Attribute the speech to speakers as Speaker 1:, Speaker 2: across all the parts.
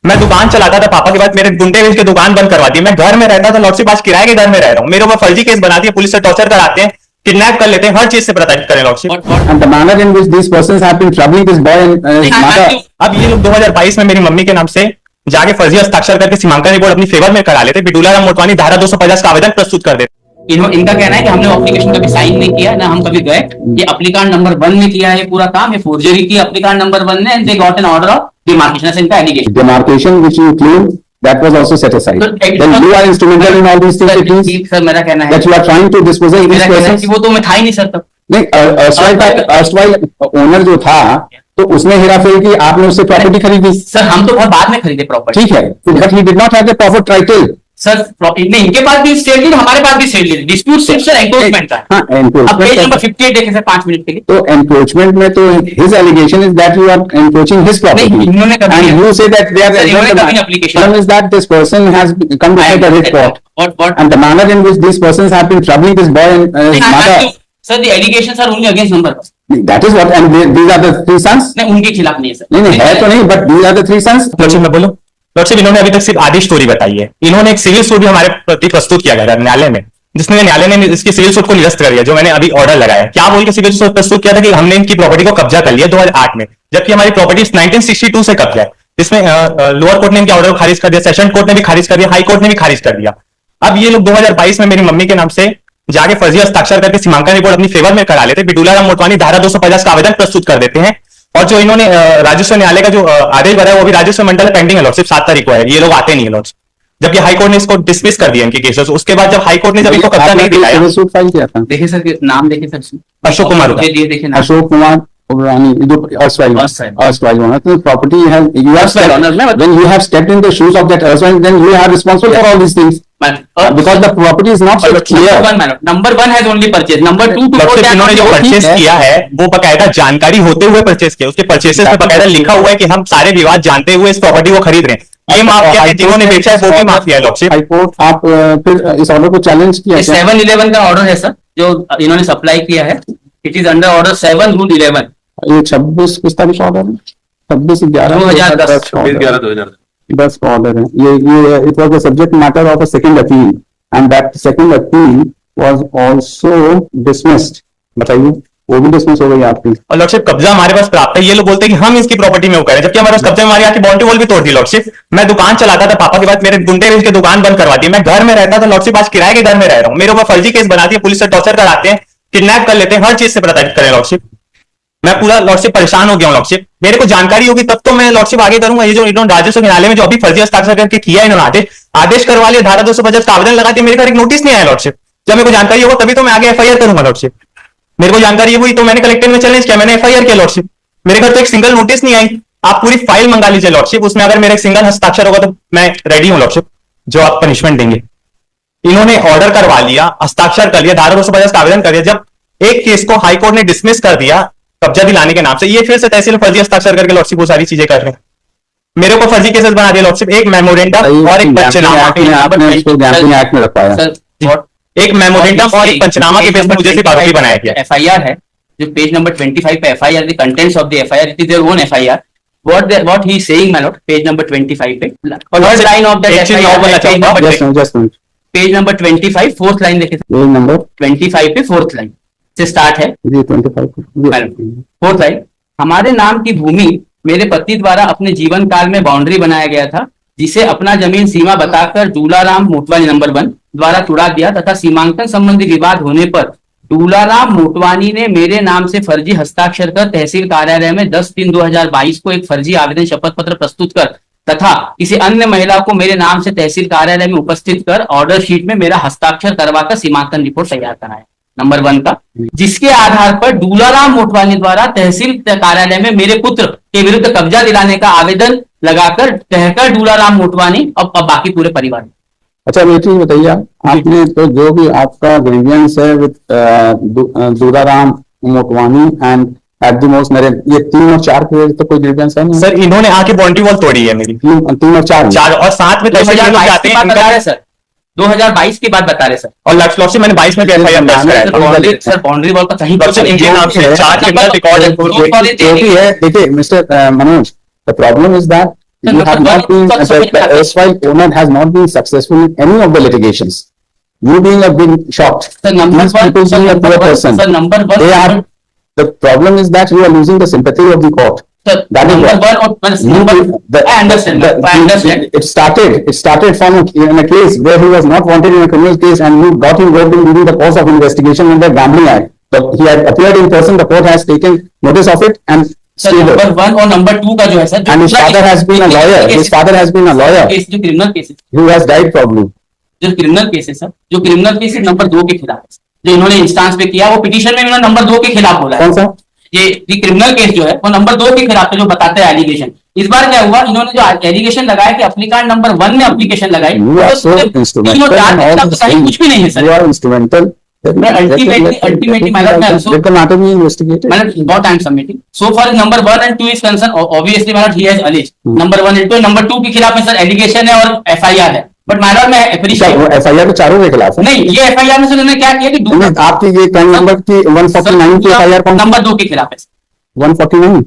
Speaker 1: मैं दुकान चलाता था पापा के बाद, मेरे गुंडे मिल के दुकान बंद करवा दी। मैं घर में रहता था लॉर्डशिप, आज किराए के घर में रह रहा हूँ। मेरे ऊपर फर्जी केस बनाती है, पुलिस से टॉर्चर कराते हैं, किडनैप कर लेते हैं, हर चीज से प्रताड़ित करें lordship.
Speaker 2: And the manner in which these persons have been troubling this boy and his mother.
Speaker 1: अब ये लोग 2022 में मेरी मम्मी के नाम से जाके फर्जी हस्ताक्षर करके सीमांकन रिपोर्ट अपनी फेवर में करा लेते। बिटूला राम मोटवानी धारा 250 का आवेदन प्रस्तुत कर देते।
Speaker 3: इनका कहना है कि हमने एप्लीकेशन कभी साइन नहीं किया ना, हम कभी गए। ये एप्लीकांड नंबर 1 में किया है पूरा काम, ये फोर्जरी की एप्लीकांड नंबर 1 ने, and they got an order of demarcation. इनका allegation
Speaker 2: Demarcation which you claim that was also set aside. Then you are instrumental in all these things. It means
Speaker 3: sir मेरा कहना है
Speaker 2: that you are trying to dispose of these persons.
Speaker 3: वो तो मैं था ही नहीं sir तब।
Speaker 2: नहीं, erstwhile ओनर जो था तो उसने हेराफेरी की, आपने उससे प्रॉपर्टी खरीदी।
Speaker 3: सर हम तो बहुत बाद में खरीदे प्रॉपर्टी।
Speaker 2: ठीक है, but he did not have the proper title.
Speaker 3: Sir नहीं, इनके पास भी स्टेट लीड, हमारे पास भी स्टेट लीड। डिस्प्यूट सिर्फ सर एनक्रोचमेंट का।
Speaker 2: हाँ,
Speaker 3: अब पेज नंबर 58 देखें सर 5 मिनट के लिए।
Speaker 2: तो एनक्रोचमेंट में तो his allegation is that you are encroaching his property,
Speaker 3: नहीं, इन्होंने कभी
Speaker 2: and you say that they are
Speaker 3: application
Speaker 2: is that this person has come to the writ court and the manner in which this persons have been troubling this boy and his mother.
Speaker 3: Sir the allegations are only against number.
Speaker 2: That is what, and these are the three sons.
Speaker 3: नहीं, उनके खिलाफ नहीं है sir.
Speaker 2: नहीं है तो नहीं, but these are the three sons.
Speaker 1: Lordship मैं बोलूं, लॉर्डशिप इन्होंने अभी तक सिर्फ आधी स्टोरी बताई है। इन्होंने एक सिविल सूट भी हमारे प्रति प्रस्तुत किया गया न्यायालय में, जिसमें न्यायालय ने इसकी सिविल सूट को निरस्त कर दिया, जो मैंने अभी ऑर्डर लगाया। क्या बोल के सिविल सूट प्रस्तुत किया था कि हमने इनकी प्रॉपर्टी को कब्जा कर लिया 2008 में, जबकि हमारी प्रॉपर्टी 1962 से कब्जा है। इसमें लोअर कोर्ट ने इनके ऑर्डर को खारिज कर दिया, सेशन कोर्ट ने भी खारिज कर दिया, हाई कोर्ट ने भी खारिज कर दिया। अब ये लोग 2022 में मेरी मम्मी के नाम से जाके फर्जी हस्ताक्षर करके सीमांकन रिपोर्ट अपनी फेवर में करा लेते। बिटूला राम मोटवानी धारा 250 का आवेदन प्रस्तुत कर देते हैं। और जो इन्होंने राजस्व न्यायालय का जो आदेश बनाया वो भी राजस्व मंडल पेंडिंग है लॉर्डशिप, 7 तारीख को है। ये लोग आते नहीं है लॉर्डशिप, जबकि हाई कोर्ट ने इसको डिसमिस कर दिया इनके केसेस। उसके बाद जब हाई कोर्ट ने जब इनको कब्जा नहीं दिलाया,
Speaker 2: सूट फाइल किया था।
Speaker 3: देखिए सर नाम देखिए sir,
Speaker 1: Ashok Kumar,
Speaker 2: Ashok Kumar property has you are when you have stepped in the shoes of that erstwhile, then you are responsible for all these things because the property is not so clear.
Speaker 3: Number 1 has only purchase, number 2
Speaker 1: इन्होंने जो purchase किया है वो बकायदा जानकारी होते हुए purchase किया। उसके परचेसेस में बकायदा लिखा हुआ है कि हम सारे विवाद जानते हुए इस प्रॉपर्टी को खरीद रहे हैं। ये माफिया है, जिन्होंने बेचा है वो भी माफिया है लॉर्डशिप।
Speaker 2: हाईकोर्ट आप फिर इस ऑर्डर को चैलेंज किया।
Speaker 3: 7/11 का ऑर्डर है सर जो इन्होंने सप्लाई किया है। It is under order 7 Rule 11।
Speaker 2: ये 26 किस तारीख का ऑर्डर है? 26/11/2010 का ऑर्डर है ये। It was the subject matter of a second appeal and that second appeal was also dismissed. बताइए, वो भी डिसमिस हो गई आपकी।
Speaker 1: और लॉर्डशिप कब्जा हमारे पास प्राप्त है। ये लोग बोलते हैं कि हम इसकी प्रॉपर्टी में वो करें, जबकि हमारे पास कब्जे में हमारी आके बाउंड्री वॉल भी तोड़ दी लॉर्डशिप। मैं दुकान चलाता था पापा के बाद, मेरे गुंडे मिल के दुकान बंद करवा दी। मैं घर में रहता था लॉर्डशिप, आज किराए के घर में रह रहा हूँ। मेरे ऊपर फर्जी केस बनाती है, पुलिस से टॉर्चर कराते हैं, किडनैप कर लेते हैं, हर चीज से प्रताड़ित करें लॉर्डशिप। मैं पूरा लॉर्डशिप परेशान हो गया हूँ लॉर्डशिप। मेरे को जानकारी होगी तब तो मैं लॉर्डशिप आगे करूंगा। ये जो इन्होंने राजस्व न्यायालय में जो अभी फर्जी हस्ताक्षर करके किया इन्होंने आदेश करवा लिया, धारा 250 का आवेदन लगा दिया, मेरे घर एक नोटिस नहीं आया लॉर्डशिप। जब मेरे को जानकारी होगा तभी तो मैं आगे एफआईआर करूंगा लॉर्डशिप। मेरे को जानकारी हुई तो मैंने कलेक्टर में चैलेंज किया, मैंने एफआईआर किया लॉर्डशिप। मेरे घर तो एक सिंगल नोटिस नहीं आई। आप पूरी फाइल मंगा लीजिए लॉर्डशिप, उसमें अगर मेरा एक सिंगल हस्ताक्षर होगा तो मैं रेडी हूं लॉर्डशिप, जो आप पनिशमेंट देंगे। इन्होंने ऑर्डर करवा लिया, हस्ताक्षर कर लिया, धारा 250 का आवेदन कर दिया। जब एक केस को हाईकोर्ट ने डिसमिस कर दिया कब्जा दिलाने के नाम से, ये फिर से तहसील फर्जी हस्ताक्षर करके लॉर्डशिप वो सारी चीजें कर रहे हैं। मेरे को फर्जी केसेस बना दिया लॉर्डशिप, एक मेमोरेंडम और एक पंचनामा एक मेमोरेंडम और एक पंचनामा के बेस पर मुझे सिर्फ आरोपी बनाया गया।
Speaker 3: एफआईआर है जो पेज नंबर 25 पे FIR, the contents of the FIR, it is their own FIR. What he is saying my Lord, page number 25 पे first line of that FIR, page number 25 fourth line देखें,
Speaker 2: page number
Speaker 3: 25 पे fourth line से start है। 4th line, हमारे नाम की भूमि मेरे पति द्वारा अपने जीवन काल में बाउंड्री बनाया गया था, जिसे अपना जमीन सीमा बताकर दूलाराम मोटवानी नंबर 1 द्वारा तुड़ा दिया तथा सीमांकन संबंधी विवाद होने पर दूलाराम मोटवानी ने मेरे नाम से फर्जी हस्ताक्षर कर तहसील कार्यालय में 10/3/2022 को एक फर्जी आवेदन शपथ पत्र प्रस्तुत कर तथा किसी अन्य महिला को मेरे नाम से तहसील कार्यालय में उपस्थित कर ऑर्डर शीट में मेरा हस्ताक्षर करवाकर सीमांकन रिपोर्ट तैयार कराया नंबर 1 का, जिसके आधार पर दूलाराम मोटवानी द्वारा तहसील कार्यालय में मेरे पुत्र के विरुद्ध कब्जा दिलाने का आवेदन लगाकर कहकर दूलाराम मोटवानी अब बाकी पूरे परिवार।
Speaker 2: अच्छा ये चीज बताइए, आपने तो जो भी आपका ग्रीवियंस है with Dularam Motwani and at the most Narendra, ये 3 और 4 के तो कोई ग्रीवियंस है नहीं
Speaker 1: सर? इन्होंने आके बाउंड्री वॉल तोड़ी है मेरी।
Speaker 2: 3 और 4
Speaker 1: और साथ में
Speaker 3: 2022 सर, 2022 की बात बता रहे सर।
Speaker 1: और लॉर्डशिप मैंने 22 में भी एफआईआर दर्ज कराया
Speaker 3: सर। बाउंड्री वॉल का कहीं
Speaker 1: इनके नाम से 4 रिकॉर्ड
Speaker 2: है। देखिए mister Manoj, the problem is that You have not been, the erstwhile owner has not been successful in any of the litigations. You being a big shocked.
Speaker 3: Sir, number
Speaker 2: These
Speaker 3: one,
Speaker 2: people
Speaker 3: sir,
Speaker 2: being a
Speaker 3: number
Speaker 2: poor
Speaker 3: one,
Speaker 2: person.
Speaker 3: sir, number one,
Speaker 2: They are, the problem is that you are losing the sympathy of the court.
Speaker 3: sir,
Speaker 2: That is
Speaker 3: number
Speaker 2: what.
Speaker 3: one or number, I understand, I understand.
Speaker 2: It started from in a case where he was not wanted in a criminal case and you got involved in during the course of investigation under Gambling Act. But he had appeared in person, the court has taken notice of it and
Speaker 3: sir
Speaker 2: stayed
Speaker 3: number
Speaker 2: it.
Speaker 3: One और number two का जो है sir,
Speaker 2: And his father has been a lawyer. His father has been a lawyer
Speaker 3: case जो criminal cases,
Speaker 2: who has died probably.
Speaker 3: जो criminal cases sir, जो criminal cases number दो के खिलाफ है, जो इन्होंने इंस्टांस पे किया, वो पिटीशन में इन्होंने नंबर दो के खिलाफ बोला है।
Speaker 2: कौन सा?
Speaker 3: ये क्रिमिनल केस जो है वो नंबर दो के खिलाफ है, जो बताते हैं एलिगेशन। इस बार क्या हुआ, इन्होंने जो एलिगेशन लगाया कि एप्लीकेंट नंबर वन में एप्लीकेशन लगाई,
Speaker 2: You are so
Speaker 3: तीनों
Speaker 2: instrumental
Speaker 3: चार
Speaker 2: in all
Speaker 3: खिलाफ
Speaker 2: these
Speaker 3: बताई,
Speaker 2: things.
Speaker 3: कुछ भी नहीं है sir.
Speaker 2: You are instrumental.
Speaker 3: ultimately, my lord, मैं also-
Speaker 2: Let the matter be investigated.
Speaker 3: Madam, what I am submitting. So far, number 1 and 2 is concerned. Obviously, my lord, he has alleged. Number 1 and 2, number 2 के खिलाफ में sir allegation है और FIR है. But my lord, मैं
Speaker 2: क्या
Speaker 3: appreciate
Speaker 2: वो FIR तो चारों के खिलाफ है?
Speaker 3: नहीं, ये FIR में सर उन्होंने क्या किया कि
Speaker 2: नहीं, आपकी ये क्राइम नंबर की 149 की FIR कौन?
Speaker 3: नंबर 2 के खिलाफ है।
Speaker 2: 149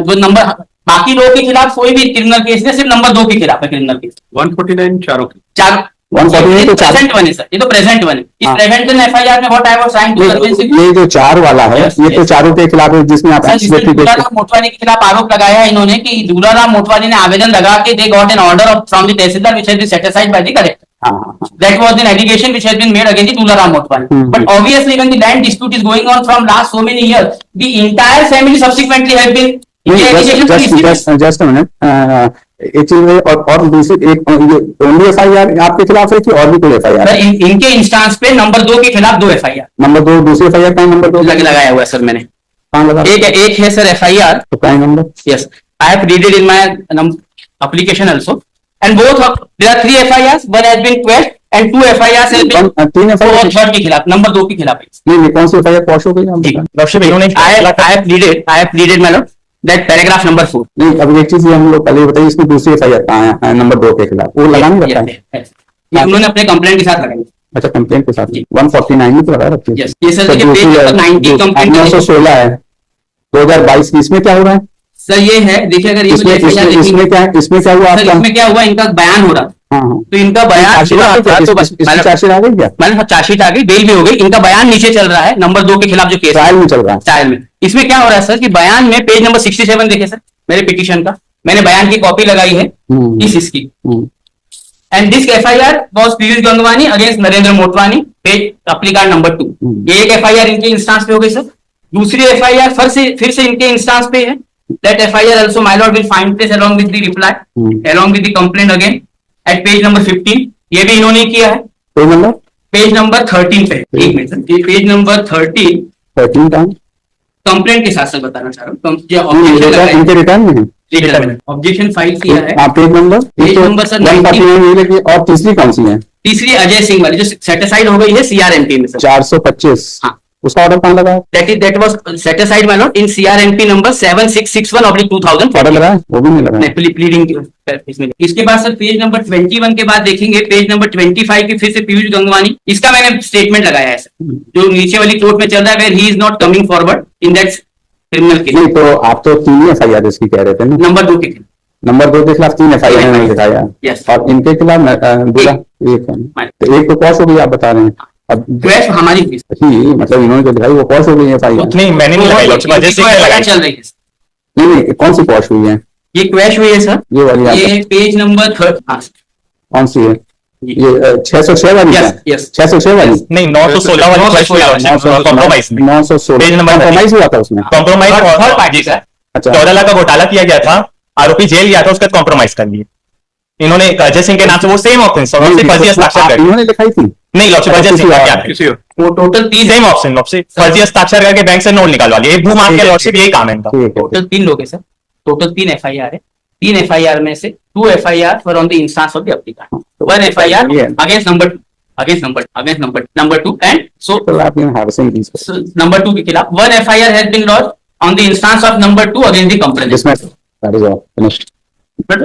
Speaker 3: वो नंबर बाकी लोगों के खिलाफ कोई भी क्रिमिनल केस नहीं, सिर्फ नंबर 2 के खिलाफ है क्रिमिनल केस।
Speaker 4: 149 चारों की।
Speaker 3: चार
Speaker 2: 149 तो चार।
Speaker 3: प्रेजेंट वन है सर, ये तो प्रेजेंट वन है। इस
Speaker 2: हाँ।
Speaker 3: प्रेजेंट FIR में what I was trying to convince
Speaker 2: ये जो 4 वाला है
Speaker 3: Yes,
Speaker 2: ये तो
Speaker 3: yes.
Speaker 2: चारों के खिलाफ है जिसमें आप
Speaker 3: सर, जिसमें
Speaker 2: एक्सपेक्ट
Speaker 3: दूलाराम मोटवानी के खिलाफ आरोप लगाया है इन्होंने कि दूलाराम मोटवानी ने आवेदन लगा के they got an order from the tehsildar which has been satisfied by the collector. That was an allegation which has been made against the Tularam Motwani. But obviously, when the land dispute is going on from last so many years, the entire family subsequently has been.
Speaker 2: Just minute एक चीज है और दूसरी एक only FIR आपके खिलाफ है कि और भी कोई FIR है?
Speaker 3: इनके इंस्टांस पे नंबर 2 के खिलाफ 2 FIR
Speaker 2: नंबर 2 दूसरी FIR का नंबर 2
Speaker 3: लगाया हुआ है सर मैंने।
Speaker 2: कहाँ लगा?
Speaker 3: एक है सर FIR.
Speaker 2: तो prime number
Speaker 3: Yes, I have read it in my application also. And both there are 3 FIRs. One has been quashed and 2 FIRs has been.
Speaker 2: 3 FIR
Speaker 3: third के खिलाफ, नंबर 2 के खिलाफ है।
Speaker 2: नहीं कौन सी FIR पॉश हो गई आप
Speaker 3: ठीक।
Speaker 2: बताएं।
Speaker 1: लॉर्डशिप इन्होंने
Speaker 3: I have pleaded my lord that paragraph number 4.
Speaker 2: नहीं अब एक चीज ये हम लोग पहले बताइए इसमें दूसरी FIR कहाँ है नंबर 2 के खिलाफ वो लगा नहीं रखा है?
Speaker 3: ये उन्होंने अपने कंप्लेंट के साथ लगाई।
Speaker 2: अच्छा कंप्लेंट के साथ 149 में तो लगा रखी है।
Speaker 3: Yes, ये सर देखिए पेज नंबर 90 कंप्लेंट
Speaker 2: 916 है 2022 की इसमें क्या हो रहा है?
Speaker 3: सर ये है, देखिए अगर ये
Speaker 2: इसमें इसमें क्या है? इसमें क्या हुआ
Speaker 3: सर
Speaker 2: आपका?
Speaker 3: इसमें क्या हुआ, इनका बयान हो रहा था।
Speaker 2: हाँ हाँ
Speaker 3: तो इनका बयान
Speaker 2: चार्जशीट आ गई क्या?
Speaker 3: तो बस
Speaker 2: इसकी चार्जशीट आ गई क्या?
Speaker 3: मैंने सब चार्जशीट आ गई, बेल भी हो गई, इनका बयान नीचे चल रहा है नंबर 2 के खिलाफ जो केस
Speaker 2: ट्रायल में चल रहा है।
Speaker 3: ट्रायल में। इसमें क्या हो रहा है सर कि बयान में पेज नंबर 67 देखे सर मेरे पिटीशन का, मैंने बयान की कॉपी लगाई है इसकी। And this FIR was Piyush Gangwani against Narendra Motwani, page applicant number 2। ये एक FIR इनके इंस्टांस पे हो गई सर। दूसरी FIR फिर से इनके इंस्टांस पे है। That FIR also my lord will find place along with the reply, along with the complaint again at page number 15. ये भी इन्होंने किया है। पेज नंबर 13 पे। एक मिनट सर, ये पेज नंबर 13
Speaker 2: का
Speaker 3: कंप्लेंट के साथ साथ बताना चाह रहा हूँ।
Speaker 2: इनके रिटर्न में है
Speaker 3: ऑब्जेक्शन फाइल किया है।
Speaker 2: आप पेज नंबर
Speaker 3: सर
Speaker 2: 149 और तीसरी कौन सी है?
Speaker 3: तीसरी अजय सिंह वाली जो सेटिस्फाइड हो गई है CRNP में सर
Speaker 2: 425
Speaker 3: हाँ।
Speaker 2: उसका ऑर्डर कहाँ लगा है?
Speaker 3: that was satisfied my lord in CRNP number 7661/2000
Speaker 2: order लगा है? वो भी नहीं लगा है।
Speaker 3: प्लीडिंग इसमें। इसके बाद सर पेज नंबर 21 के बाद देखेंगे पेज नंबर 25 की फिर से पीयूष गंगवानी, इसका मैंने स्टेटमेंट लगाया है सर जो नीचे वाली कोर्ट में चल रहा है where he is not coming forward in that criminal case.
Speaker 2: नहीं तो आप तो 3 FIR इसकी कह रहे थे ना?
Speaker 3: नंबर 2 के खिलाफ।
Speaker 2: नंबर 2 के खिलाफ 3 FIR नहीं दिखाया
Speaker 3: Yes.
Speaker 2: और इनके खिलाफ दूसरा एक है। तो एक तो कॉस हो गई आप बता रहे हैं अब
Speaker 3: क्वेश हमारी फीस
Speaker 2: ही मतलब इन्होंने जो दिखाई वो कॉस हो गई FIR।
Speaker 1: नहीं मैंने नहीं लगाई लॉर्डशिप, अजय सिंह ने लगाई।
Speaker 3: चल रही है।
Speaker 2: नहीं कौन सी कॉस हुई है?
Speaker 3: ये क्वेश हुई है सर,
Speaker 2: ये वाली
Speaker 3: ये पेज नंबर 3
Speaker 2: कौन सी है? ये 606 वाली है?
Speaker 3: Yes.
Speaker 2: 606 वाली
Speaker 1: नहीं 916 वाली कॉम्प्रोमाइज में
Speaker 2: 916
Speaker 1: पेज नंबर
Speaker 2: कॉम्प्रोमाइज हुआ था उसमें।
Speaker 1: कॉम्प्रोमाइज
Speaker 3: थर्ड पार्टी का।
Speaker 2: अच्छा
Speaker 1: 14 लाख का घोटाला किया गया था, आरोपी जेल गया था, उसका कॉम्प्रोमाइज कर लिए इन्होंने अजय सिंह के नाम से वो सेम ऑप्शन फर्जी हस्ताक्षर कर
Speaker 2: इन्होंने दिखाई थी
Speaker 1: नहीं लॉर्डशिप अजय सिंह का क्या है?
Speaker 4: किसी और
Speaker 3: वो टोटल 3
Speaker 1: सेम ऑप्शन लॉर्डशिप फर्जी हस्ताक्षर करके बैंक से नोट निकालवा लिए, एक भू मांग के लॉर्डशिप यही काम है इनका।
Speaker 2: ठीक है
Speaker 3: टोटल 3 लोग है सर, टोटल 3 FIR है। 3 FIR में से 2 FIR were on the instance of the applicant, 1 FIR against number 2 and so
Speaker 2: तो आप इन हाउसिंग these
Speaker 3: नंबर 2 के खिलाफ 1 FIR has been launched on the instance of number 2 against the complainant.
Speaker 2: dismissed that is all finished।
Speaker 3: But